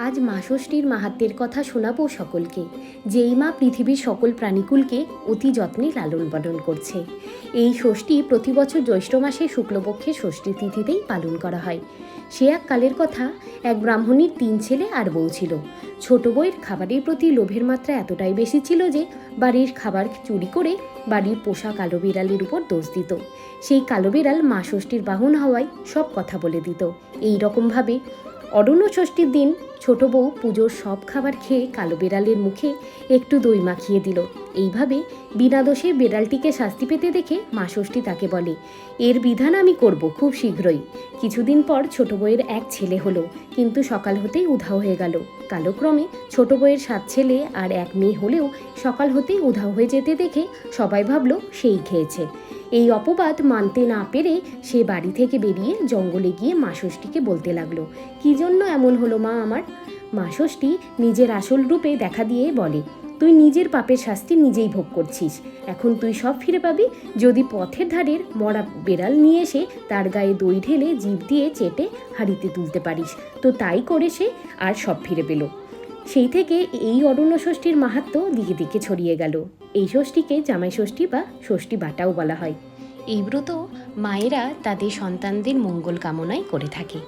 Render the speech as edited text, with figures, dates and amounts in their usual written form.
আজ মা ষষ্ঠীর মাহাত্ম্যের কথা শোনাবো সকলকে, যেই মা পৃথিবীর সকল প্রাণীকুলকে অতি যত্নে লালন পালন করছে। এই ষষ্ঠী প্রতি বছর জ্যৈষ্ঠ মাসে শুক্লপক্ষের ষষ্ঠী তিথিতেই পালন করা হয়। সে এক কালের কথা, এক ব্রাহ্মণীর 3 ছেলে আর বউ ছিল। ছোট বউয়ের খাবারের প্রতি লোভের মাত্রা এতটাই বেশি ছিল যে বাড়ির খাবার চুরি করে বাড়ির পোষা কালো বিড়ালের উপর দোষ দিত। সেই কালো বিড়াল মা ষষ্ঠীর বাহন হওয়ায় সব কথা বলে দিত। এই রকমভাবে অরণ্য ষষ্ঠীর দিন ছোট বউ পুজোর সব খাবার খেয়ে কালো বেড়ালের মুখে একটু দই মাখিয়ে দিল। এইভাবে বিনা দোষে বেড়ালটিকে শাস্তি পেতে দেখে মা ষষ্ঠী তাকে বলে, এর বিধান আমি করব খুব শীঘ্রই। কিছুদিন পর ছোট বউয়ের এক ছেলে হলো, কিন্তু সকাল হতেই উধাও হয়ে গেল। কালক্রমে ছোট বউয়ের 7 ছেলে আর 1 মেয়ে হলেও সকাল হতেই উধাও হয়ে যেতে দেখে সবাই ভাবলো সেই খেয়েছে। এই অপবাদ মানতে না পেরে সে বাড়ি থেকে বেরিয়ে জঙ্গলে গিয়ে মা ষষ্ঠীকে বলতে লাগলো, কী জন্য এমন হলো মা আমার? মা ষষ্ঠী নিজের আসল রূপে দেখা দিয়ে বলে, তুই নিজের পাপের শাস্তি নিজেই ভোগ করছিস। এখন তুই সব ফিরে পাবি যদি পথের ধারের মরা বেড়াল নিয়ে এসে তার গায়ে দই ঢেলে জিভ দিয়ে চেটে হাঁড়িতে তুলতে পারিস। তো তাই করে সে আর সব ফিরে পেল। সেই থেকে এই অরণ্য ষষ্ঠীর মাহাত্ম্য দিকে দিকে ছড়িয়ে গেল। এই ষষ্ঠীকে জামাই ষষ্ঠী বা ষষ্ঠী বাটাও বলা হয়। এই ব্রত মায়েরা তাদের সন্তানদের মঙ্গল কামনায় করে থাকে।